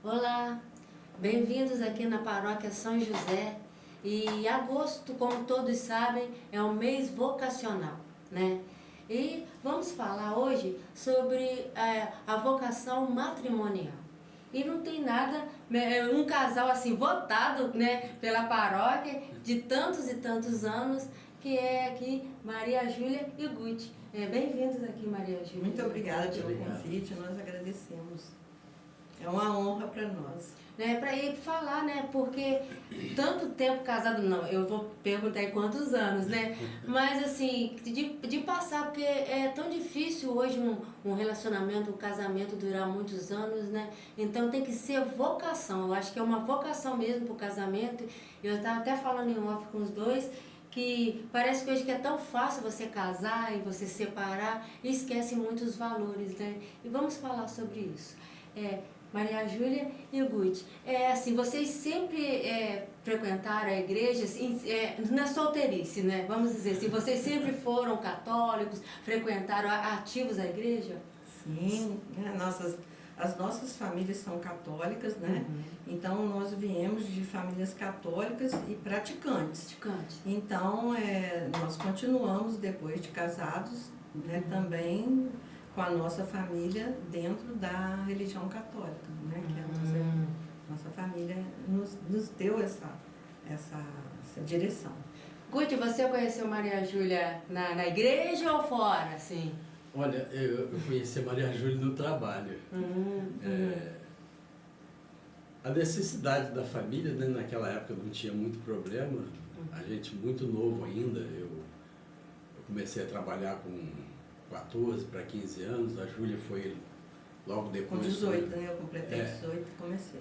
Olá, bem-vindos aqui na Paróquia São José. E agosto, como todos sabem, é um mês vocacional, né? E vamos falar hoje sobre a vocação matrimonial. E não tem nada, um casal assim votado, né, pela paróquia de tantos e tantos anos, que é aqui Maria Júlia e Guti. Bem-vindos aqui, Maria Júlia. Muito obrigada pelo convite, nós agradecemos. É uma honra para nós. Para ir falar, né? Porque tanto tempo casado, não, eu vou perguntar em quantos anos, né? Mas assim, de passar, porque é tão difícil hoje um relacionamento, um casamento durar muitos anos, né? Então tem que ser vocação. Eu acho que é uma vocação mesmo pro casamento. Eu estava até falando em off com os dois, que parece que hoje que é tão fácil você casar e você separar e esquece muitos valores, né? E vamos falar sobre isso. Maria Júlia e o Guti, assim, vocês sempre frequentaram a igreja assim, na solteirice, né? Vamos dizer assim, vocês sempre foram católicos, frequentaram ativos a igreja? Sim, né? As nossas famílias são católicas, né? Uhum. Então nós viemos de famílias católicas e praticantes. Então nós continuamos depois de casados, né? Também com a nossa família dentro da religião católica, né? Que a nossa família nos deu essa direção. Guti, você conheceu Maria Júlia na igreja ou fora, assim? Olha, eu conheci a Maria Júlia no trabalho. A necessidade da família, né? Naquela época não tinha muito problema, a gente muito novo ainda, eu comecei a trabalhar com 14 para 15 anos, a Júlia foi logo depois. Com 18, né? Eu completei 18 e comecei.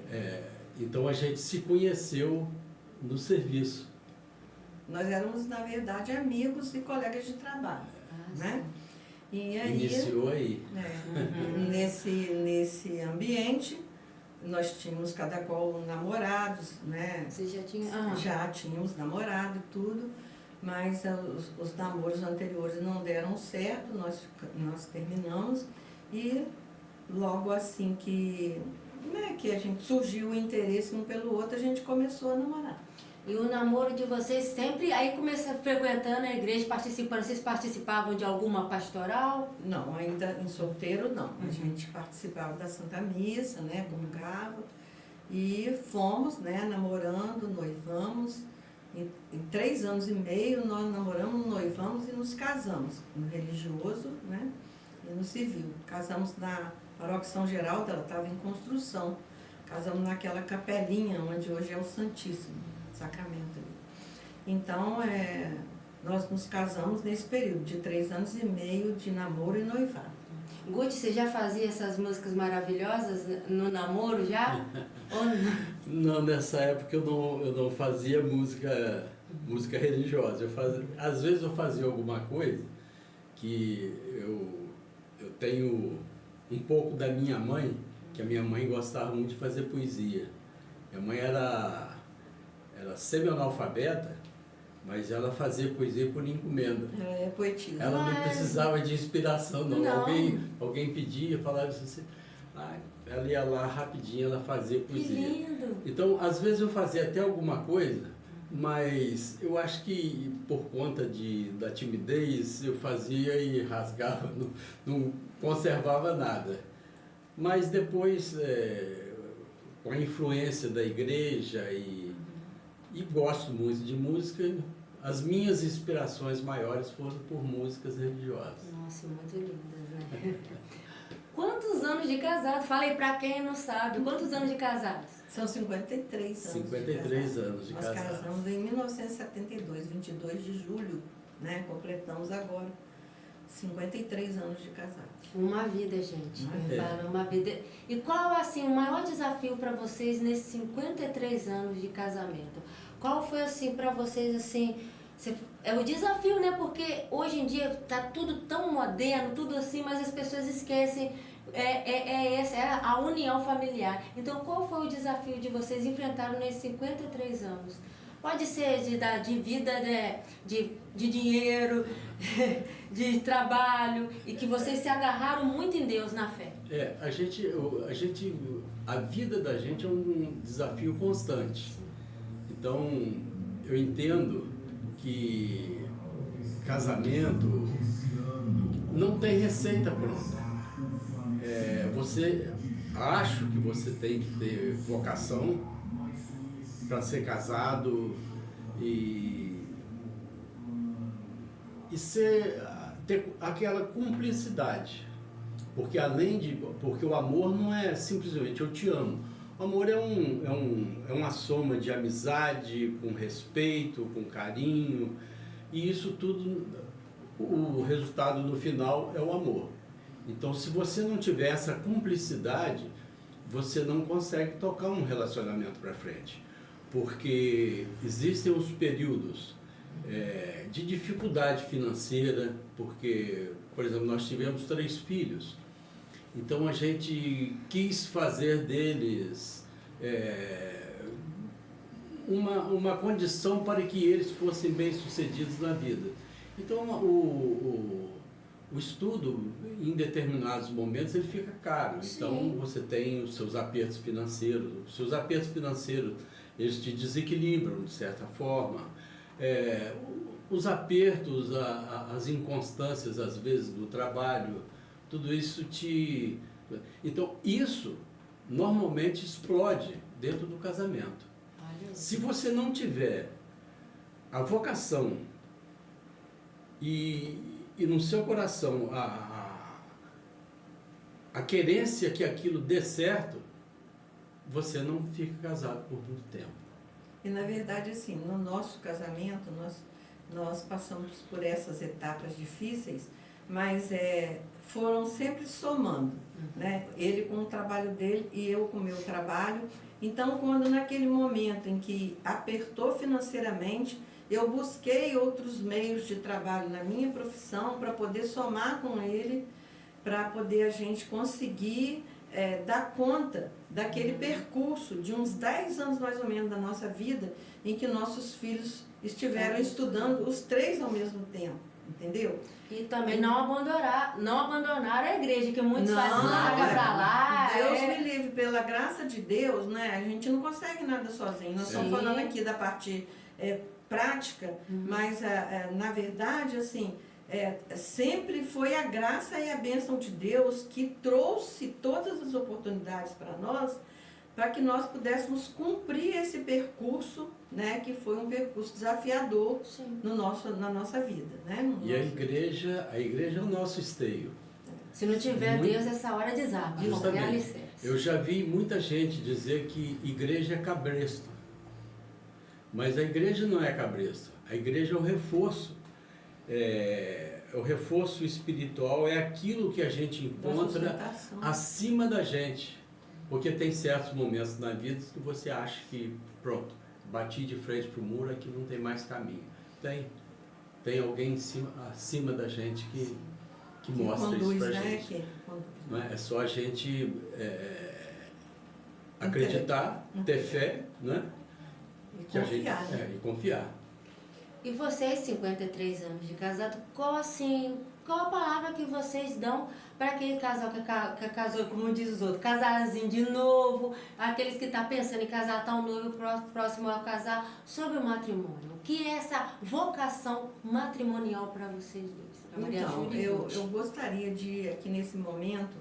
Então a gente se conheceu no serviço. Nós éramos, na verdade, amigos e colegas de trabalho, né? E aí, iniciou aí. Nesse ambiente, nós tínhamos cada qual namorados, né? Você já tinha? Já tínhamos namorado e tudo. Mas os namoros anteriores não deram certo, nós terminamos e logo assim que a gente surgiu o interesse um pelo outro, a gente começou a namorar. E o namoro de vocês sempre, aí começou frequentando a igreja, participando, vocês participavam de alguma pastoral? Não, ainda em solteiro não, a gente participava da Santa Missa, né, comungava e fomos, né, namorando, noivamos. Em 3 anos e meio nós namoramos, noivamos e nos casamos, no religioso, né, e no civil. Casamos na Paróquia São Geraldo, ela estava em construção. Casamos naquela capelinha onde hoje é o Santíssimo Sacramento. Então, nós nos casamos nesse período de 3 anos e meio de namoro e noivado. Guti, você já fazia essas músicas maravilhosas no namoro já? Ou não? Não, nessa época eu não fazia música religiosa. Às vezes eu fazia alguma coisa que eu tenho um pouco da minha mãe, que a minha mãe gostava muito de fazer poesia. Minha mãe era semi-analfabeta, mas ela fazia poesia por encomenda. Ela é poetisa. Ela não precisava de inspiração, não. Alguém pedia, falava assim, ela ia lá rapidinho, ela fazia poesia. Que lindo! Então, às vezes eu fazia até alguma coisa, mas eu acho que por conta da timidez eu fazia e rasgava, não conservava nada. Mas depois, com a influência da igreja e gosto muito de música, as minhas inspirações maiores foram por músicas religiosas. Nossa, muito lindas, né? Quantos anos de casado? Fala aí pra quem não sabe, quantos anos de casados? São 53 anos. 53 anos de casados. Nós casamos em 1972, 22 de julho, né? Completamos agora 53 anos de casados. Uma vida, gente. Fala, uma vida. E qual, assim, o maior desafio para vocês nesses 53 anos de casamento? Qual foi, assim, para vocês, assim, é o desafio, né? Porque hoje em dia tá tudo tão moderno, tudo assim, mas as pessoas esquecem a união familiar. Então, qual foi o desafio de vocês enfrentaram nesses 53 anos? Pode ser de vida, né, de dinheiro, de trabalho e que vocês se agarraram muito em Deus na fé. A vida da gente é um desafio constante. Então, eu entendo que casamento não tem receita pronta. Acho que você tem que ter vocação para ser casado e ter aquela cumplicidade. Porque porque o amor não é simplesmente eu te amo. O amor é uma soma de amizade, com respeito, com carinho, e isso tudo, o resultado no final é o amor. Então, se você não tiver essa cumplicidade, você não consegue tocar um relacionamento para frente. Porque existem os períodos de dificuldade financeira, porque, por exemplo, nós tivemos 3 filhos. Então a gente quis fazer deles uma condição para que eles fossem bem-sucedidos na vida. Então o estudo, em determinados momentos, ele fica caro. Sim. Então você tem os seus apertos financeiros. Os seus apertos financeiros, eles te desequilibram, de certa forma. Os apertos, as inconstâncias, às vezes, do trabalho, tudo isso Então, isso normalmente explode dentro do casamento. Se você não tiver a vocação e no seu coração a querência que aquilo dê certo, você não fica casado por muito tempo. E, na verdade, assim, no nosso casamento, nós passamos por essas etapas difíceis, mas foram sempre somando, né? Ele com o trabalho dele e eu com o meu trabalho. Então, quando naquele momento em que apertou financeiramente, eu busquei outros meios de trabalho na minha profissão para poder somar com ele, para poder a gente conseguir dar conta daquele percurso de uns 10 anos mais ou menos da nossa vida, em que nossos filhos estiveram estudando os 3 ao mesmo tempo, entendeu? E também não abandonar a igreja, que muitos fazem larga pra lá. Deus me livre, pela graça de Deus, né? A gente não consegue nada sozinho. Nós estamos falando aqui da parte prática, mas na verdade, assim, sempre foi a graça e a bênção de Deus que trouxe todas as oportunidades para nós, para que nós pudéssemos cumprir esse percurso, né, que foi um percurso desafiador na nossa vida, né? E a igreja é o nosso esteio. Se não tiver Deus, essa hora desaba. Justamente. Eu já vi muita gente dizer que igreja é cabresto. Mas a igreja não é cabresto. A igreja é o reforço. O reforço espiritual é aquilo que a gente encontra acima da gente. Porque tem certos momentos na vida que você acha que, pronto, bati de frente para o muro, aqui não tem mais caminho. Tem alguém acima da gente que mostra conduz, isso para a gente. Não é só a gente acreditar, ter fé, né? E confiar. E confiar. E vocês, 53 anos de casado, qual a palavra que vocês dão para aquele casal que casou, como diz os outros, casarzinho de novo, aqueles que estão pensando em casar, tão noivo, próximo a casar, sobre o matrimônio? O que é essa vocação matrimonial para vocês dois? Então, eu gostaria de, aqui nesse momento,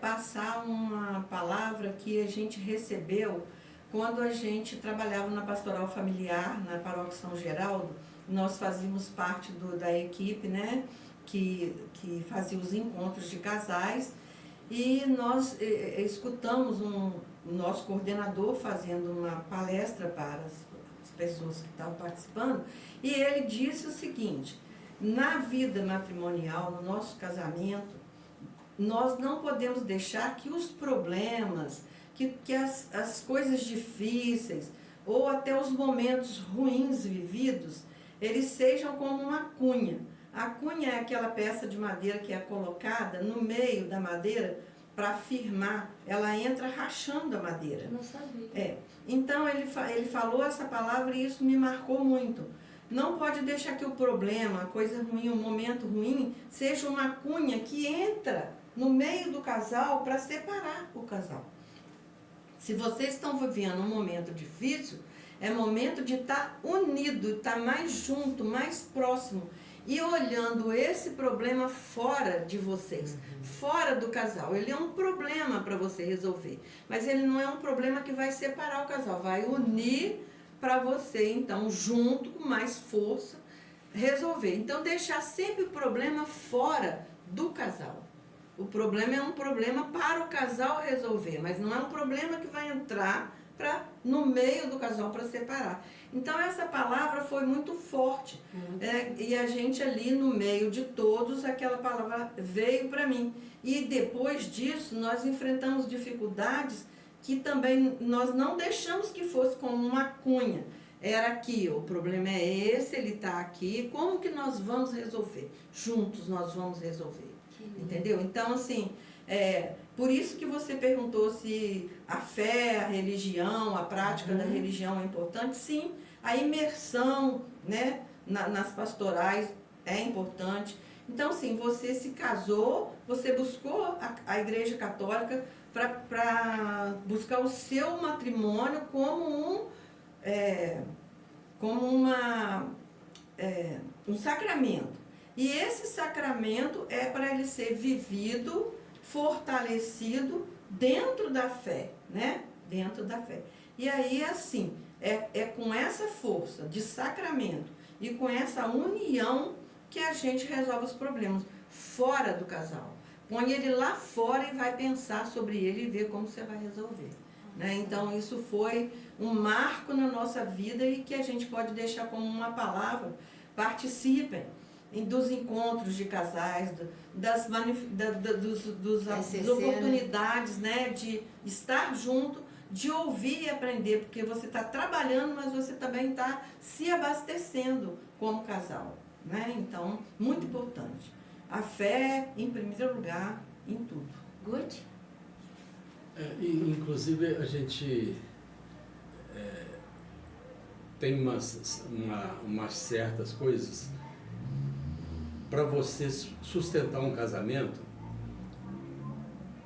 passar uma palavra que a gente recebeu quando a gente trabalhava na pastoral familiar, na paróquia São Geraldo. Nós fazíamos parte da equipe, né, que fazia os encontros de casais, e nós escutamos o nosso coordenador fazendo uma palestra para as pessoas que estavam participando, e ele disse o seguinte: na vida matrimonial, no nosso casamento, nós não podemos deixar que os problemas, que as coisas difíceis, ou até os momentos ruins vividos, eles sejam como uma cunha. A cunha é aquela peça de madeira que é colocada no meio da madeira para firmar. Ela entra rachando a madeira. Eu não sabia. Então ele falou essa palavra e isso me marcou muito. não pode deixar que o problema, a coisa ruim, o momento ruim, seja uma cunha que entra no meio do casal para separar o casal. Se vocês estão vivendo um momento difícil, é momento de estar unido, estar mais junto, mais próximo e olhando esse problema fora de vocês, fora do casal. Ele é um problema para você resolver, mas ele não é um problema que vai separar o casal, vai unir para você, então, junto, com mais força, resolver. Então, deixar sempre o problema fora do casal. O problema é um problema para o casal resolver, mas não é um problema que vai entrar no meio do casal para separar. Então, essa palavra foi muito forte. E a gente ali no meio de todos, aquela palavra veio para mim. E depois disso, nós enfrentamos dificuldades que também nós não deixamos que fosse como uma cunha. Era aqui, o problema é esse, ele está aqui, como que nós vamos resolver? Juntos nós vamos resolver. Entendeu? Então, assim, por isso que você perguntou se a fé, a religião, a prática da religião é importante. Sim, a imersão, né, nas pastorais é importante. Então, sim, você se casou, você buscou a Igreja Católica para buscar o seu matrimônio como um sacramento. E esse sacramento é para ele ser vivido, fortalecido dentro da fé, né? Dentro da fé. E aí, assim, é com essa força de sacramento e com essa união que a gente resolve os problemas fora do casal. Põe ele lá fora e vai pensar sobre ele e ver como você vai resolver. Né? Então, isso foi um marco na nossa vida e que a gente pode deixar como uma palavra. Participem dos encontros de casais, das oportunidades, né, de estar junto, de ouvir e aprender, porque você está trabalhando, mas você também está se abastecendo como casal. Né? Então, muito importante. A fé, em primeiro lugar, em tudo. Good? Inclusive, a gente tem umas certas coisas. Para você sustentar um casamento,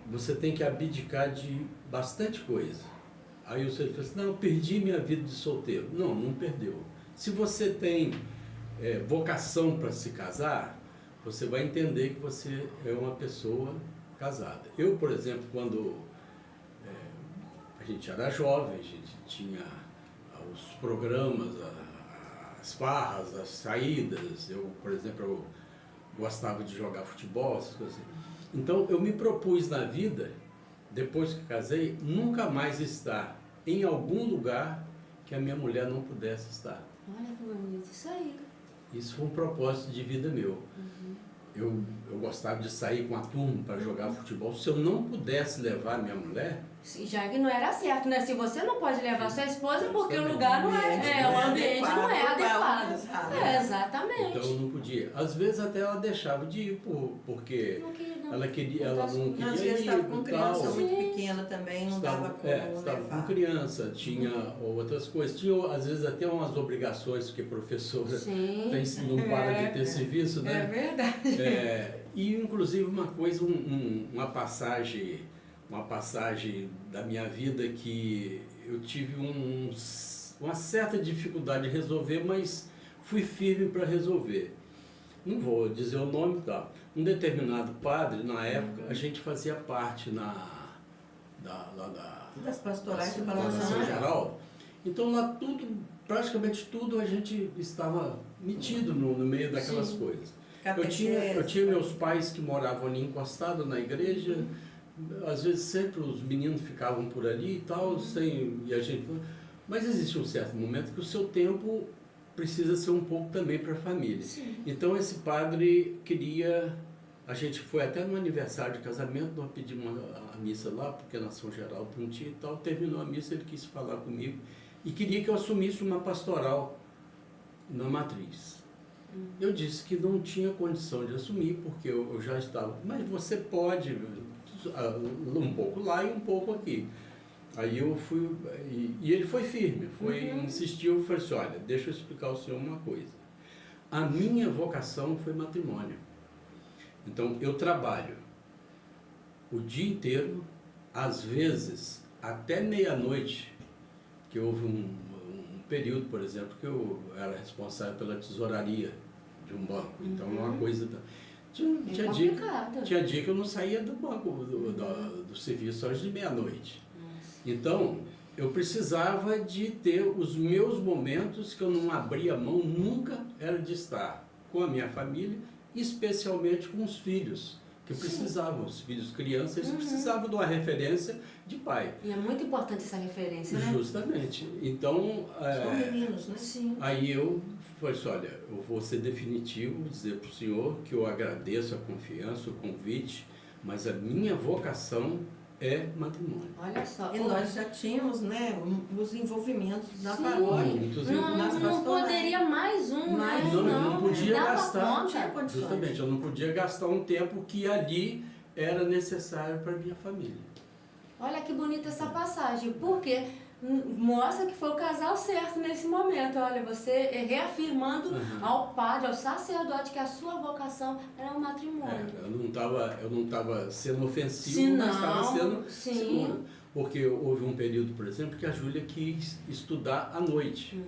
você tem que abdicar de bastante coisa. Aí você fala assim, não, eu perdi minha vida de solteiro. Não, não perdeu. Se você tem vocação para se casar, você vai entender que você é uma pessoa casada. Eu, por exemplo, quando a gente era jovem, a gente tinha os programas, as farras, as saídas. Eu, por exemplo, eu gostava de jogar futebol, essas coisas assim. Então, eu me propus na vida, depois que casei, nunca mais estar em algum lugar que a minha mulher não pudesse estar. Olha que bonito, isso aí. Isso foi um propósito de vida meu. Eu gostava de sair com a turma para jogar futebol. Se eu não pudesse levar minha mulher... Já que não era certo, né? Se você não pode levar sua esposa, porque o lugar não o ambiente não é adequado. Exatamente. Então eu não podia. Às vezes até ela deixava de ir, porque ela não queria Às vezes estava com criança muito pequena também, não dava como levar. Estava com criança, tinha outras coisas. Tinha, às vezes, até umas obrigações, porque professora não para de ter serviço, né? É verdade. E, inclusive, uma coisa, uma passagem da minha vida que eu tive uma certa dificuldade de resolver, mas fui firme para resolver. Não vou dizer o nome, tá? Um determinado padre, na época, a gente fazia parte das pastorais da São Geraldo. Então lá praticamente tudo a gente estava metido no meio daquelas coisas. Eu tinha meus pais que moravam ali encostados na igreja. Às vezes sempre os meninos ficavam por ali e tal, mas existe um certo momento que o seu tempo precisa ser um pouco também para a família. Sim. Então esse padre queria, a gente foi até no aniversário de casamento, nós pedimos a missa lá, porque na São Geraldo não tinha e tal, terminou a missa, ele quis falar comigo e queria que eu assumisse uma pastoral na matriz. Eu disse que não tinha condição de assumir, porque eu já estava, mas você pode... um pouco lá e um pouco aqui. Aí eu fui, e ele foi firme, insistiu, eu falei assim, olha, deixa eu explicar ao senhor uma coisa. A minha vocação foi matrimônio. Então eu trabalho o dia inteiro, às vezes até meia-noite, que houve um período, por exemplo, que eu era responsável pela tesouraria de um banco. Então é uma coisa... Tinha dia que eu não saía do banco, do serviço antes de meia-noite. Então, eu precisava de ter os meus momentos que eu não abria mão, nunca era de estar com a minha família, especialmente com os filhos, que precisavam, os filhos crianças, eles precisavam de uma referência de pai. E é muito importante essa referência, né? Justamente. Então, são meninos, né? Sim. Aí eu falei assim, olha, eu vou ser definitivo, dizer para o senhor que eu agradeço a confiança, o convite, mas a minha vocação é matrimônio. Olha só. E nós já tínhamos, né, os envolvimentos da Sim. paróquia. Não poderia mais um, né? Não, eu não podia dava gastar, conta. justamente, eu não podia gastar um tempo que ali era necessário para a minha família. Olha que bonita essa passagem, porque mostra que foi o casal certo nesse momento. Olha, você reafirmando ao padre, ao sacerdote, que a sua vocação era o matrimônio. Eu não estava sendo ofensivo, mas estava sendo seguro. Porque houve um período, por exemplo, que a Júlia quis estudar à noite.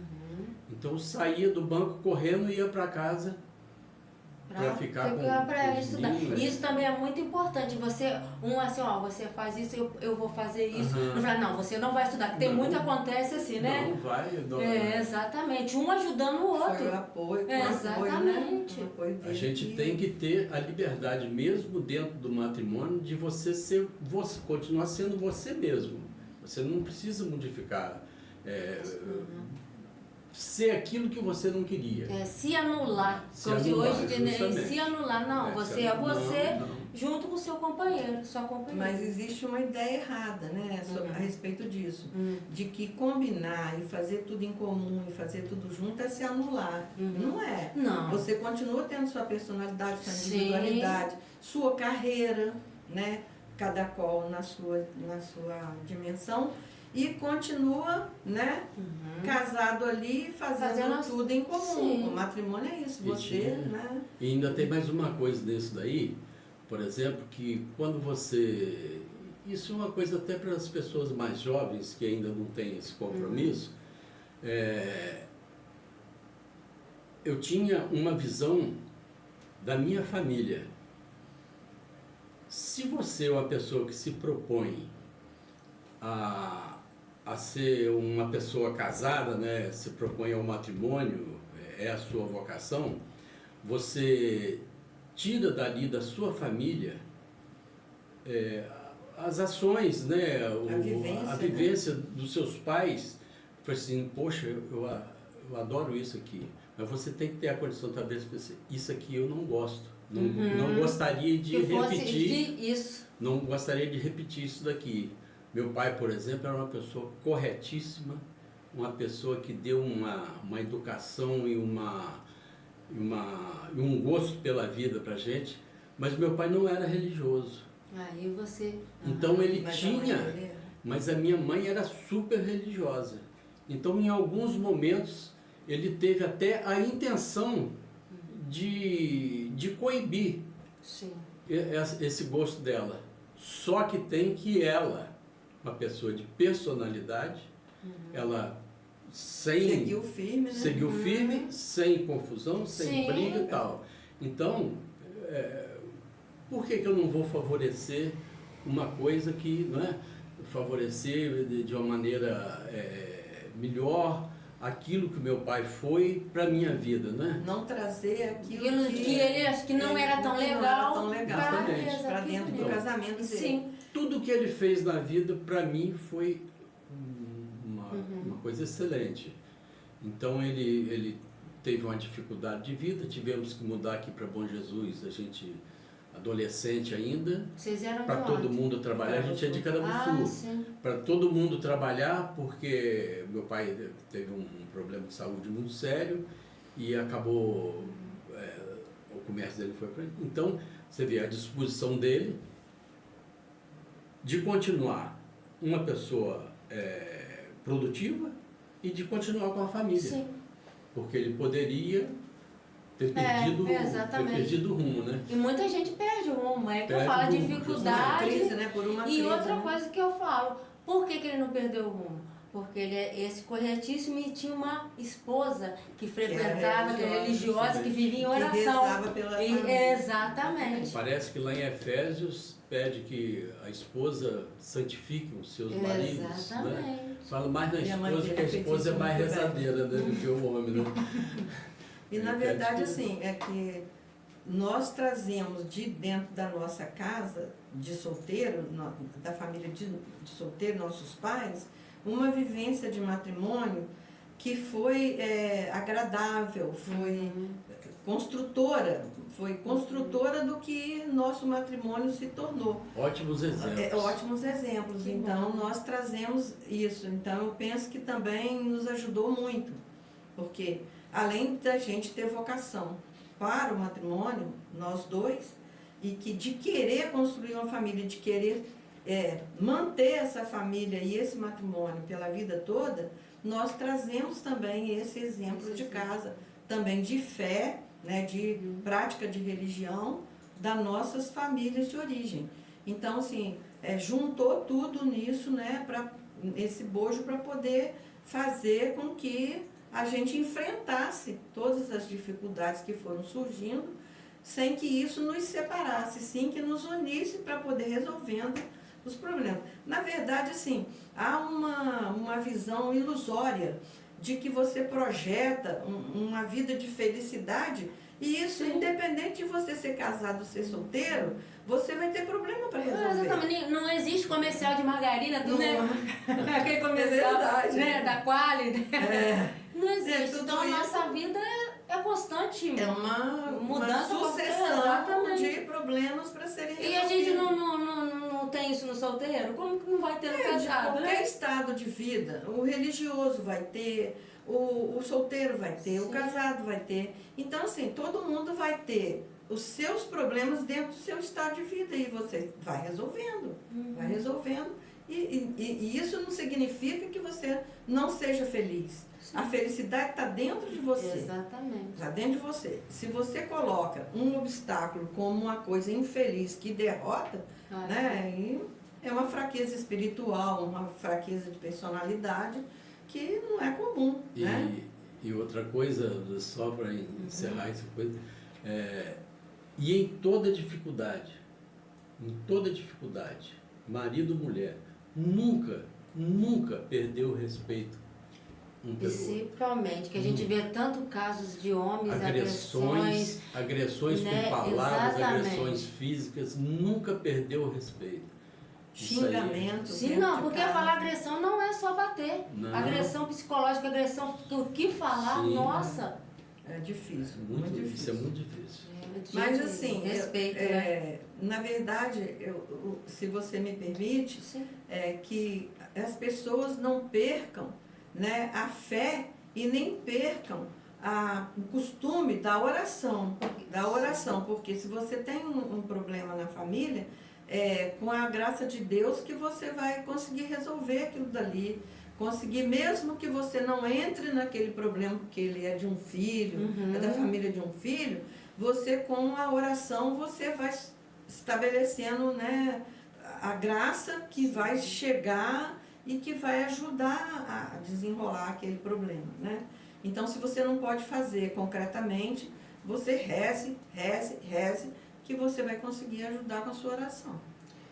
Então eu saía do banco correndo e ia para casa para ficar com ela estudar. meninos, Isso também é muito importante. Você, assim, ó, você faz isso, eu vou fazer isso. Não fala, não, você não vai estudar, porque tem muito acontece assim, né? Não vai, não. Exatamente. Um ajudando o outro. Foi o apoio, exatamente. O apoio A gente tem que ter a liberdade, mesmo dentro do matrimônio, de você ser, você continuar sendo você mesmo. Você não precisa modificar. Ser aquilo que você não queria. Se anular. Se anular, não. Você é você junto com o seu companheiro, sua companheira. Mas existe uma ideia errada, né, a respeito disso. De que combinar e fazer tudo em comum e fazer tudo junto é se anular. Não é. Não. Você continua tendo sua personalidade, sua individualidade, sua carreira, né? Cada qual na sua dimensão. E continua, né, casado ali, fazendo tudo em comum. Sim. O matrimônio é isso, né? E ainda tem mais uma coisa nisso daí, por exemplo, que quando você... Isso é uma coisa até para as pessoas mais jovens que ainda não têm esse compromisso. Eu tinha uma visão da minha família. Se você é uma pessoa que se propõe a ser uma pessoa casada, né, se propõe ao matrimônio, é a sua vocação, você tira dali da sua família as ações, né, a vivência dos seus pais. Foi assim, poxa, eu adoro isso aqui, mas você tem que ter a condição talvez de pensar, isso aqui eu não gosto, não gostaria de repetir, não gostaria de repetir isso daqui. Meu pai, por exemplo, era uma pessoa corretíssima, uma pessoa que deu uma educação e um gosto pela vida para a gente, mas meu pai não era religioso. Aí você... Então ele tinha, mas a minha mãe era super religiosa. Então em alguns momentos ele teve até a intenção de coibir esse gosto dela. Só que tem que ela... uma pessoa de personalidade, ela seguiu firme, né? Seguiu firme, sem confusão, sem briga e tal. Então, por que eu não vou favorecer uma coisa que, não é, favorecer de uma maneira melhor aquilo que meu pai foi para a minha vida, né? Não trazer aquilo que ele acho que não era tão legal para dentro do casamento dele. Sim. Tudo que ele fez na vida, para mim, foi uma coisa excelente. Então, ele teve uma dificuldade de vida, tivemos que mudar aqui para Bom Jesus, a gente, adolescente ainda, para todo mundo trabalhar, a gente é de Caramuçu, para todo mundo trabalhar, porque meu pai teve um problema de saúde muito sério e acabou, o comércio dele foi para... Então, você vê a disposição dele de continuar uma pessoa produtiva e de continuar com a família. Sim. Porque ele poderia ter perdido o rumo, né? E muita gente perde o rumo, é que eu Perde falo a o rumo, dificuldade. Crise, né? Por uma E crise, outra né? coisa que eu falo, por que ele não perdeu o rumo? Porque ele é esse corretíssimo e tinha uma esposa que frequentava, que era religiosa, que vivia em Que oração. rezava pela família. Exatamente. Parece que lá em Efésios pede que a esposa santifique os seus maridos, né? Exatamente. Fala mais na Minha mãe esposa, que a fez esposa é isso mais muito bem. rezadeira, né, do que o homem, né? E na verdade, assim, é que nós trazemos de dentro da nossa casa, de solteiro, da família de solteiro, nossos pais, uma vivência de matrimônio que foi agradável, foi construtora do que nosso matrimônio se tornou. Ótimos exemplos. Ótimos exemplos. Que Então, bom. nós trazemos isso. Então, eu penso que também nos ajudou muito, porque além da gente ter vocação para o matrimônio, nós dois, e que de querer construir uma família, de querer manter essa família e esse matrimônio pela vida toda, nós trazemos também esse exemplo de casa, também de fé, né, de prática de religião das nossas famílias de origem. Então, assim, juntou tudo nisso, né, para esse bojo para poder fazer com que a gente enfrentasse todas as dificuldades que foram surgindo, sem que isso nos separasse, sim que nos unisse para poder resolvendo os problemas. Na verdade, assim, há uma visão ilusória de que você projeta uma vida de felicidade, e isso, independente de você ser casado ou ser solteiro, você vai ter problema para resolver. Exatamente. Não existe comercial de margarina, Não, né? Aquele comercial, verdade. né, da Quali. Não existe. tudo Então a isso. nossa vida é constante. É uma Mudança sucessão exatamente. de problemas para serem resolvidos. E a gente não tem isso no solteiro? Como que não vai ter no De casado? qualquer Né? estado de vida, o religioso vai ter, o solteiro vai ter, o Sim. casado vai ter. Então, assim, todo mundo vai ter os seus problemas dentro do seu estado de vida e você vai resolvendo, vai resolvendo. E isso não significa que você não seja feliz. Sim. A felicidade está dentro de você. Exatamente. Está dentro de você. Se você coloca um obstáculo como uma coisa infeliz que derrota, né, aí é uma fraqueza espiritual, uma fraqueza de personalidade que não é comum. Né? E outra coisa, só para encerrar essa coisa, e em toda dificuldade, marido ou mulher, nunca perdeu o respeito um pelo outro. Principalmente, que a gente vê tanto casos de homens, agressões né? com palavras, Exatamente. agressões físicas, nunca perdeu o respeito. Isso aí. Xingamento. Sim, dentro não, de porque casa. falar agressão não é só bater. Não. Agressão psicológica, agressão, o que falar, Sim. nossa. É difícil, Muito, muito isso difícil. é muito difícil. Mas assim, respeito, né? na verdade, se você me permite, Sim. Que as pessoas não percam, né, a fé e nem percam o costume da oração, porque se você tem um problema na família, com a graça de Deus que você vai conseguir resolver aquilo dali, conseguir, mesmo que você não entre naquele problema, porque ele é de um filho, é da família de um filho, você com a oração você vai estabelecendo, né, a graça que vai chegar e que vai ajudar a desenrolar aquele problema, né? Então, se você não pode fazer concretamente, você reze, que você vai conseguir ajudar com a sua oração.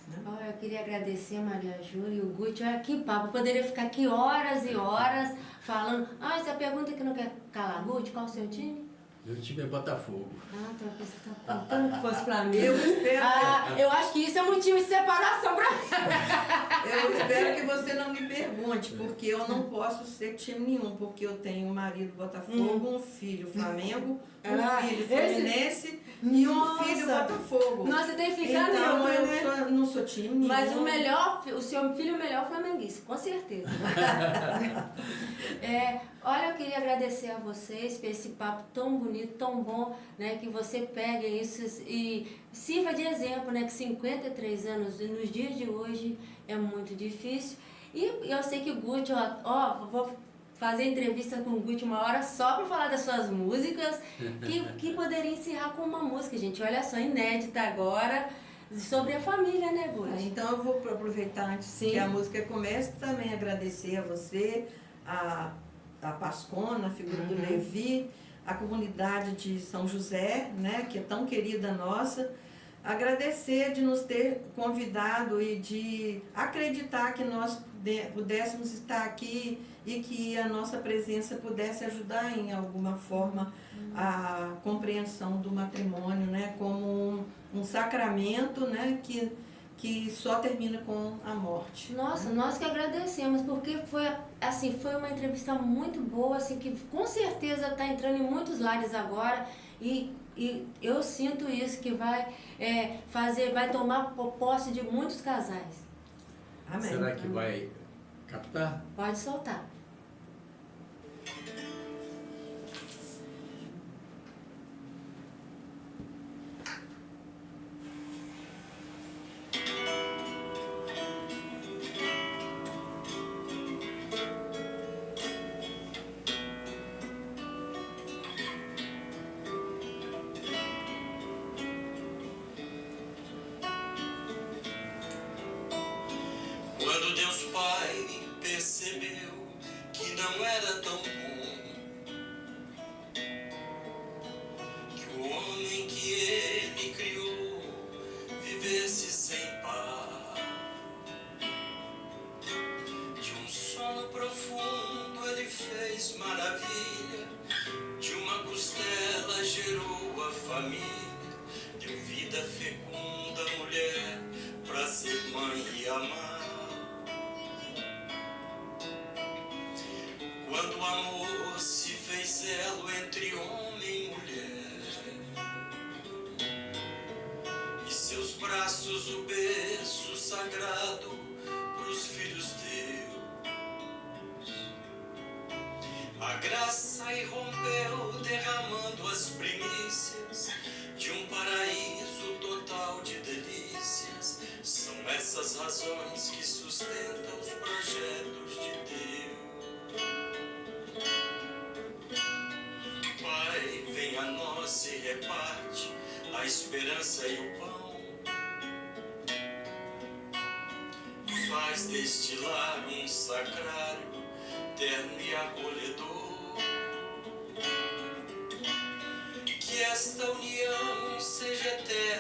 Né? Olha, eu queria agradecer a Maria Júlia e o Guti. Olha que papo, eu poderia ficar aqui horas e horas falando. Essa pergunta que não quer calar. Guti, qual é o seu time? Meu time é Botafogo. Então você está contando que fosse Flamengo. Eu espero, eu acho que isso é motivo de separação pra mim. eu espero que você não me pergunte, porque eu não posso ser time nenhum, porque eu tenho um marido Botafogo, um filho Flamengo, um filho Fluminense e um filho Botafogo. Nossa, você tem que ficar então, neutro, eu né? não sou time nenhum. Mas o seu filho é o melhor flamenguista, com certeza. Olha, eu queria agradecer a vocês por esse papo tão bonito, tão bom, né? Que você pegue isso e sirva de exemplo, né? Que 53 anos, nos dias de hoje, é muito difícil. E eu sei que o Guti, vou fazer entrevista com o Guti uma hora só para falar das suas músicas, que poderia encerrar com uma música, gente. Olha só, inédita agora, sobre a família, né, Guti? Então eu vou aproveitar antes que a música comece também agradecer a você, a Pascona, a figura do Levi, a comunidade de São José, né, que é tão querida nossa. Agradecer de nos ter convidado e de acreditar que nós pudéssemos estar aqui e que a nossa presença pudesse ajudar em alguma forma a compreensão do matrimônio, né, como um sacramento, né, que só termina com a morte. Nossa, nós que agradecemos, porque foi uma entrevista muito boa, assim, que com certeza está entrando em muitos lares agora e eu sinto isso, que vai tomar posse de muitos casais. Amém. Será que vai captar? Pode soltar. Quando Deus Pai percebeu que não era tão bom que o homem que Ele criou vivesse sem par, de um sono profundo Ele fez maravilha, de uma costela gerou a família, deu vida fecunda à mulher pra ser mãe e amar. Quando o amor se fez elo entre homem e mulher, e seus braços o berço sagrado pros filhos Deus, a graça irrompeu derramando as primícias de um paraíso total de delícias. São essas razões que sustentam os projetos de Deus. Pai, vem a nós e reparte a esperança e o pão. Faz destilar um sacrário terno e acolhedor. Que esta união seja eterna